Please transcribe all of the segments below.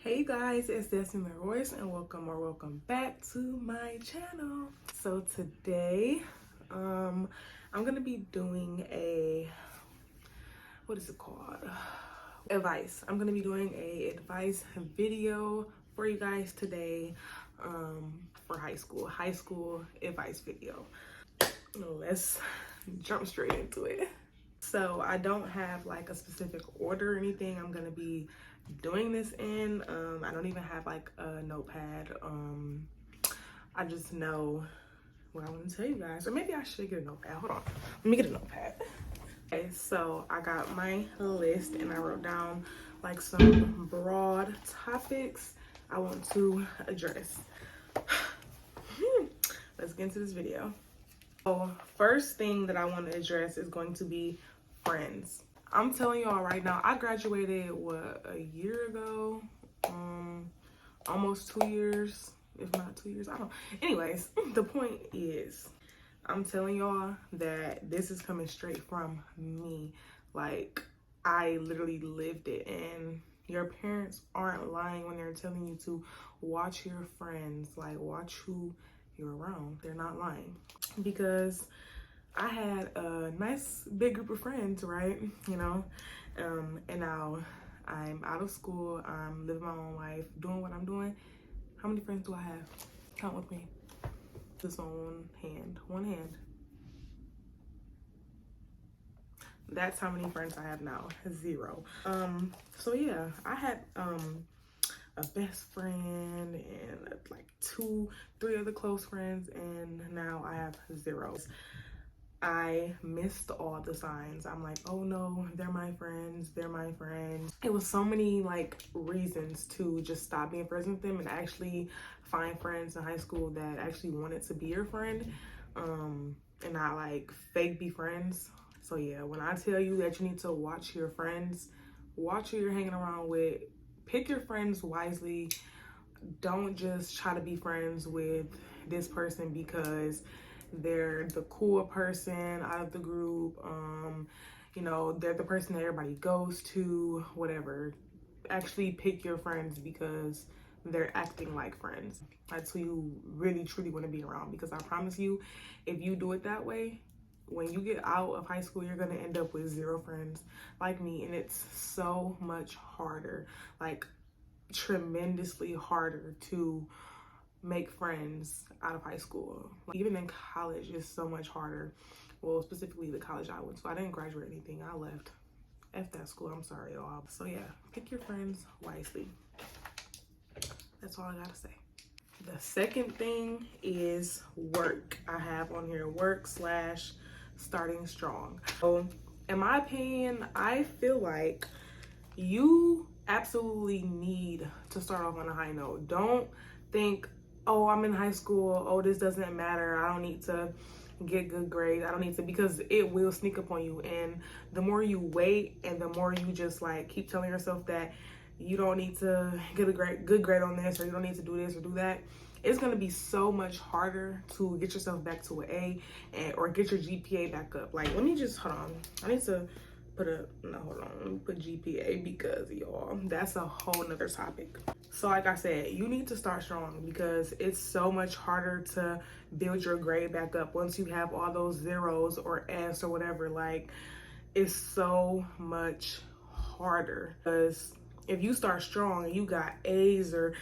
Hey guys, it's Destiny Royce and welcome back to my channel. So today I'm gonna be doing a what is it called? Advice. I'm gonna be doing a advice video for you guys today for high school advice video. Let's jump straight into it. So I don't have like a specific order or anything I'm gonna be doing this in. I don't even have like a notepad. I just know what I want to tell you guys, or maybe I should get a notepad. Hold on, let me get a notepad. Okay, so I got my list and I wrote down like some broad topics I want to address. Let's get into this video. So first thing that I want to address is going to be friends. I'm telling y'all right now, I graduated a year ago, almost 2 years, if not 2 years. I don't. Anyways, the point is, I'm telling y'all that this is coming straight from me. Like, I literally lived it, and your parents aren't lying when they're telling you to watch your friends, like watch who you're around. They're not lying, because I had a nice big group of friends, right? You know, and now I'm out of school. I'm living my own life, doing what I'm doing. How many friends do I have? Count with me. Just on one hand. That's how many friends I have now. 0. So yeah, I had a best friend and like 3 other close friends, and now I have 0. I missed all the signs. I'm like, oh no, they're my friends, they're my friends. It was so many like reasons to just stop being friends with them and actually find friends in high school that actually wanted to be your friend, and not like fake be friends. So yeah, when I tell you that you need to watch your friends, watch who you're hanging around with, pick your friends wisely. Don't just try to be friends with this person because they're the cool person out of the group. You know, they're the person that everybody goes to, whatever. Actually pick your friends because they're acting like friends. That's who you really truly want to be around, because I promise you, if you do it that way, when you get out of high school, you're going to end up with 0 friends like me. And it's so much harder, like tremendously harder to make friends out of high school. Like, even in college, it's so much harder. Well, specifically the college I went to. I didn't graduate anything. I left. F that school. I'm sorry, y'all. So yeah, pick your friends wisely. That's all I gotta say. The second thing is work. I have on here work/starting strong. So in my opinion, I feel like you absolutely need to start off on a high note. Don't think, oh, I'm in high school, oh, this doesn't matter, I don't need to get good grades, I don't need to, because it will sneak up on you. And the more you wait and the more you just like keep telling yourself that you don't need to get a good grade on this, or you don't need to do this or do that, it's going to be so much harder to get yourself back to an A, or get your GPA back up. Like, let me just, hold on, I need to let me put GPA, because y'all, that's a whole nother topic. So like I said, you need to start strong, because it's so much harder to build your grade back up once you have all those zeros or F's or whatever. Like, it's so much harder, because if you start strong and you got A's, or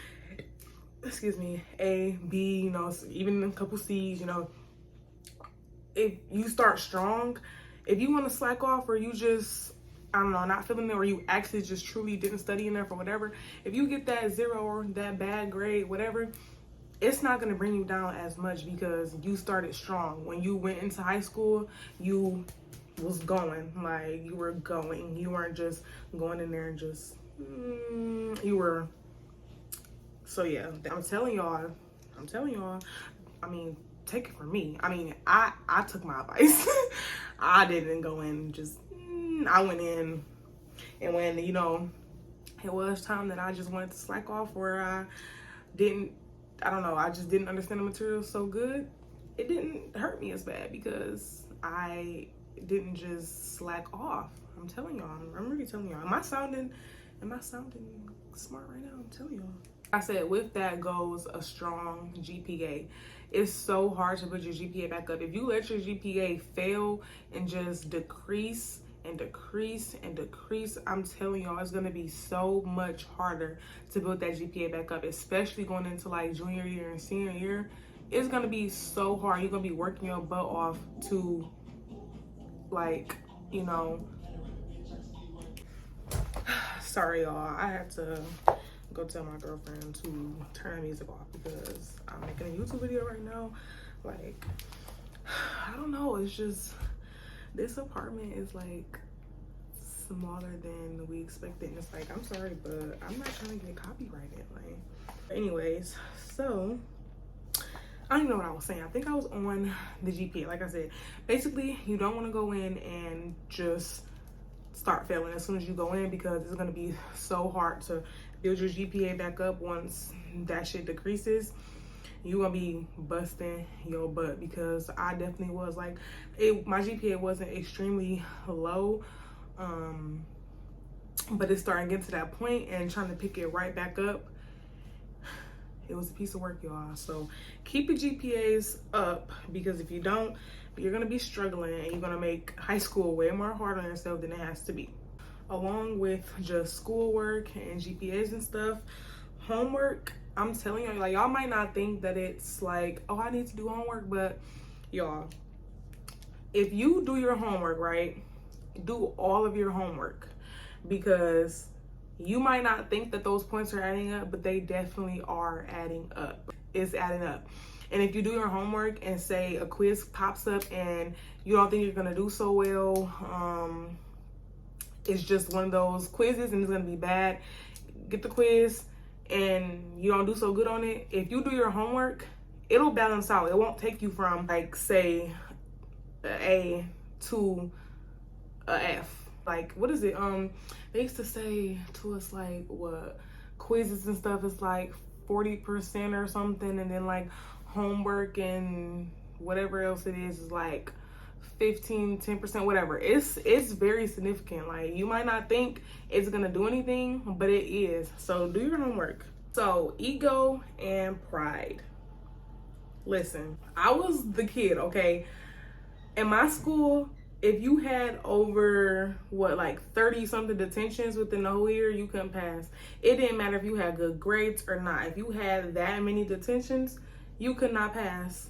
excuse me, A, B, you know, even a couple C's, you know, if you start strong, if you want to slack off, or you just, I don't know, not feeling it, or you actually just truly didn't study enough or whatever, if you get that 0 or that bad grade, whatever, it's not going to bring you down as much, because you started strong. When you went into high school, you was going, like, you were going. You weren't just going in there and just, you were. So yeah, I'm telling y'all, I mean, take it from me. I mean, I took my advice. I didn't go in just, I went in, and when, you know, it was time that I just wanted to slack off, or I don't know, I just didn't understand the material so good, it didn't hurt me as bad, because I didn't just slack off. I'm telling y'all, I'm really telling y'all. Am I sounding Am I sounding smart right now? I'm telling y'all. I said with that goes a strong GPA. It's so hard to put your GPA back up. If you let your GPA fail and just decrease and decrease and decrease, I'm telling y'all, it's gonna be so much harder to build that GPA back up, especially going into like junior year and senior year. It's gonna be so hard. You're gonna be working your butt off to, like, you know. Sorry y'all, I had to go tell my girlfriend to turn the music off because I'm making a YouTube video right now. Like, I don't know, it's just, this apartment is like smaller than we expected, and it's like, I'm sorry, but I'm not trying to get copyrighted. Like, anyways, so I don't even know what I was saying. I think I was on the GPA. Like I said, basically you don't want to go in and just start failing as soon as you go in, because it's going to be so hard to build your GPA back up once that shit decreases. You're gonna be busting your butt, because I definitely was like, my GPA wasn't extremely low, but it's starting to get to that point, and trying to pick it right back up, it was a piece of work, y'all. So keep your GPAs up, because if you don't, you're gonna be struggling, and you're gonna make high school way more hard on yourself than it has to be. Along with just schoolwork and GPAs and stuff, homework, I'm telling you, like, y'all might not think that it's like, oh, I need to do homework, but y'all, if you do your homework, right, do all of your homework, because you might not think that those points are adding up, but they definitely are adding up. It's adding up. And if you do your homework and say a quiz pops up and you don't think you're gonna do so well, it's just one of those quizzes and it's gonna be bad, get the quiz and you don't do so good on it, if you do your homework, it'll balance out. It won't take you from, like, say, an A to a F. Like, what is it? They used to say to us, like, what, quizzes and stuff is like 40% or something, and then like homework and whatever else it is like 15-10%, whatever. It's very significant. Like, you might not think it's gonna do anything, but it is. So do your homework. So ego and pride. Listen, I was the kid, okay? In my school, if you had over, what, like 30 something detentions within the whole year, you couldn't pass. It didn't matter if you had good grades or not. If you had that many detentions, you could not pass.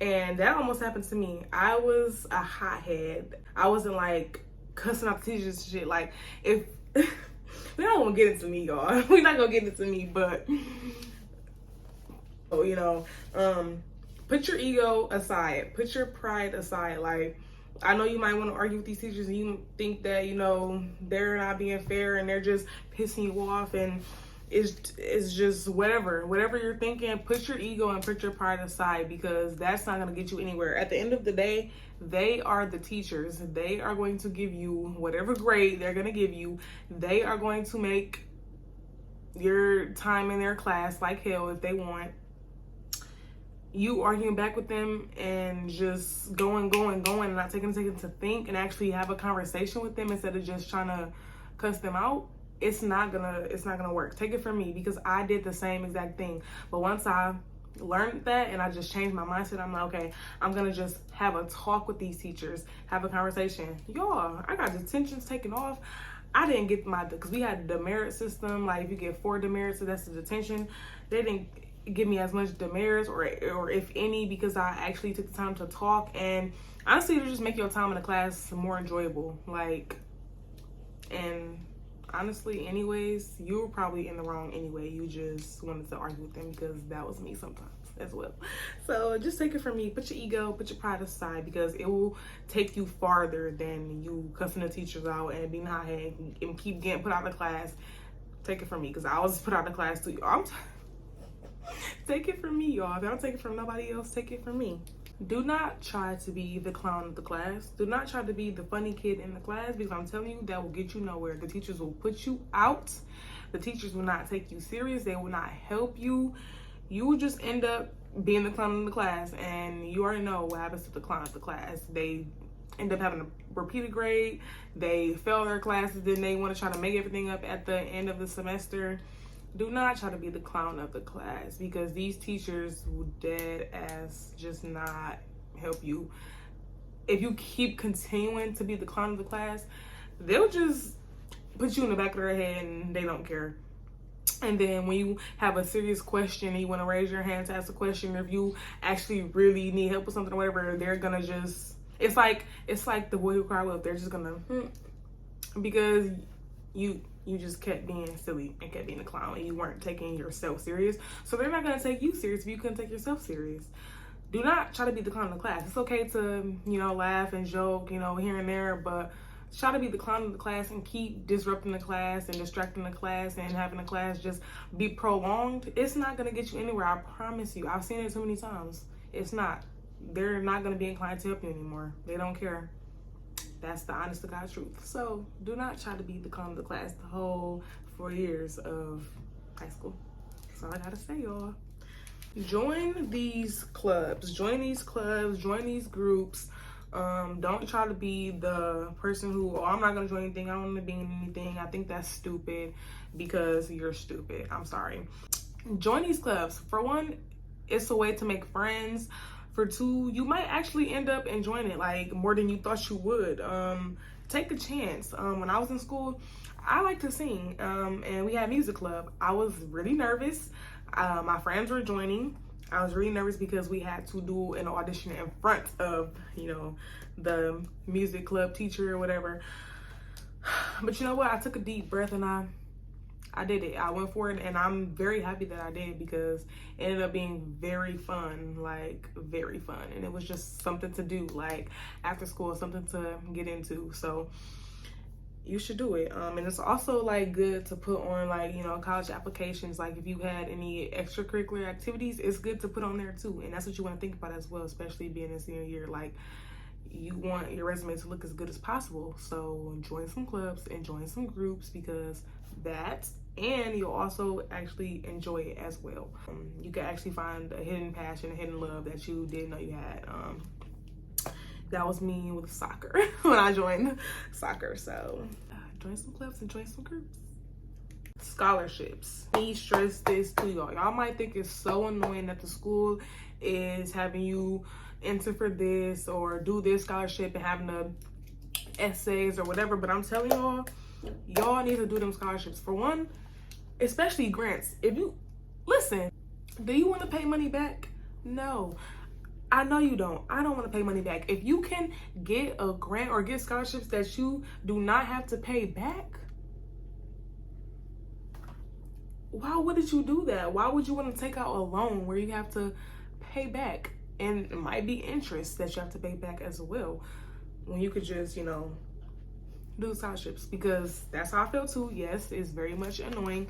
And that almost happened to me. I was a hothead. I wasn't like cussing out the teachers and shit. Like, if we're not gonna get into me, y'all. We're not gonna get into me, but oh, you know, put your ego aside, put your pride aside. Like, I know you might want to argue with these teachers and you think that, you know, they're not being fair and they're just pissing you off, and it's just whatever you're thinking. Put your ego and put your pride aside, because that's not going to get you anywhere. At the end of the day, they are the teachers. They are going to give you whatever grade they're going to give you. They are going to make your time in their class like hell if they want. You arguing back with them and just going and not taking a second to think and actually have a conversation with them instead of just trying to cuss them out, it's not gonna work. Take it from me, because I did the same exact thing. But once I learned that and I just changed my mindset, I'm like, okay, I'm gonna just have a talk with these teachers, have a conversation. Y'all, I got detentions taken off. I didn't get because we had the demerit system. Like, if you get 4 demerits, so that's the detention. They didn't give me as much demerits or if any, because I actually took the time to talk, and honestly, to just make your time in the class more enjoyable. Like, and honestly, anyways, you were probably in the wrong anyway. You just wanted to argue with them, because that was me sometimes as well. So just take it from me. Put your ego, put your pride aside, because it will take you farther than you cussing the teachers out and being hothead and keep getting put out of class. Take it from me, because I was put out of class too. Take it from me, y'all. If I don't take it from nobody else, take it from me. Do not try to be the clown of the class. Do not try to be the funny kid in the class, because I'm telling you, that will get you nowhere. The teachers will put you out. The teachers will not take you serious. They will not help you. You will just end up being the clown of the class, and you already know what happens to the clown of the class. They end up having a repeated grade. They fail their classes, then they want to try to make everything up at the end of the semester. Do not try to be the clown of the class, because these teachers will dead ass just not help you. If you keep continuing to be the clown of the class, they'll just put you in the back of their head and they don't care. And then when you have a serious question and you want to raise your hand to ask a question, if you actually really need help with something or whatever, they're gonna just, it's like the boy who cried wolf. They're just gonna because you just kept being silly and kept being a clown and you weren't taking yourself serious. So they're not gonna take you serious if you couldn't take yourself serious. Do not try to be the clown of the class. It's okay to, laugh and joke, here and there, but try to be the clown of the class and keep disrupting the class and distracting the class and having the class just be prolonged. It's not gonna get you anywhere, I promise you. I've seen it too many times. It's not. They're not gonna be inclined to help you anymore. They don't care. That's the honest to God truth. So do not try to be the clown of the class the whole 4 years of high school. That's all I gotta say, y'all. Join these clubs, join these groups. Don't try to be the person who, I'm not gonna join anything, I don't want to be in anything. I think that's stupid, because you're stupid. I'm sorry. Join these clubs. For one, it's a way to make friends. For two, you might actually end up enjoying it like more than you thought you would. Take a chance. When I was in school, I like to sing, and we had music club. I was really nervous. My friends were joining. I was really nervous because we had to do an audition in front of, the music club teacher or whatever. But you know what? I took a deep breath and I did it. I went for it, and I'm very happy that I did, because it ended up being very fun, like very fun. And it was just something to do, like after school, something to get into. So you should do it. And it's also like good to put on, like, college applications. Like if you had any extracurricular activities, it's good to put on there too. And that's what you want to think about as well, especially being in senior year. Like, you want your resume to look as good as possible. So join some clubs and join some groups, because and you'll also actually enjoy it as well. You can actually find a hidden passion, a hidden love that you didn't know you had. That was me with soccer when I joined soccer. So join some clubs and join some groups. Scholarships. Let me stress this to y'all. Y'all might think it's so annoying that the school is having you enter for this or do this scholarship and having the essays or whatever, but I'm telling y'all need to do them scholarships. For one, especially grants. If you listen, do you want to pay money back? No, I know you don't. I don't want to pay money back. If you can get a grant or get scholarships that you do not have to pay back, why wouldn't you do that? Why would you want to take out a loan where you have to pay back, and it might be interest that you have to pay back as well, when you could just, do scholarships? Because that's how I feel too. Yes, it's very much annoying,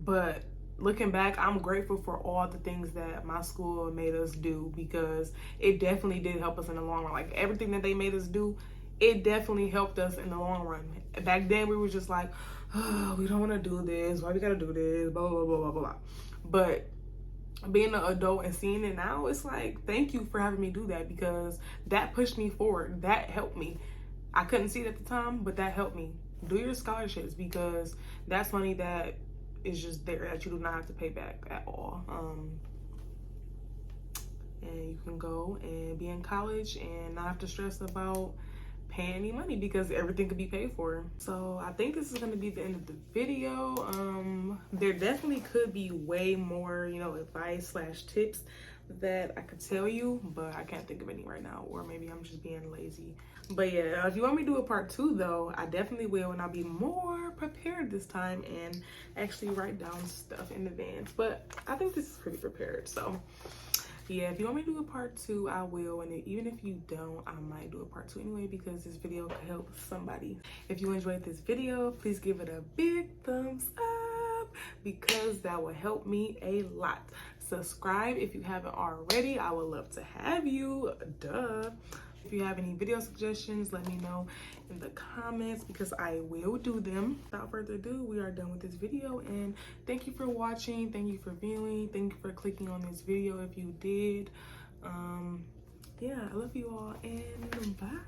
but looking back, I'm grateful for all the things that my school made us do, because it definitely did help us in the long run. Like everything that they made us do, it definitely helped us in the long run. Back then we were just like, oh, we don't want to do this, why we gotta do this, blah blah blah blah blah. But being an adult and seeing it now, it's like, thank you for having me do that, because that pushed me forward. That helped me. I couldn't see it at the time, but that helped me. Do your scholarships, because that's money that is just there that you do not have to pay back at all. And you can go and be in college and not have to stress about paying any money, because everything could be paid for. So I think this is going to be the end of the video. There definitely could be way more, advice / tips that I could tell you, but I can't think of any right now, or maybe I'm just being lazy. But yeah, if you want me to do a part 2 though, I definitely will, and I'll be more prepared this time and actually write down stuff in advance. But I think this is pretty prepared. So yeah, if you want me to do a part 2, I will. And even if you don't, I might do a part 2 anyway, because this video could help somebody. If you enjoyed this video, please give it a big thumbs up, because that will help me a lot. Subscribe if you haven't already. I would love to have you. Duh. If you have any video suggestions, let me know in the comments, because I will do them. Without further ado, we are done with this video, and thank you for watching, thank you for viewing, thank you for clicking on this video if you did. yeah, I love you all and bye.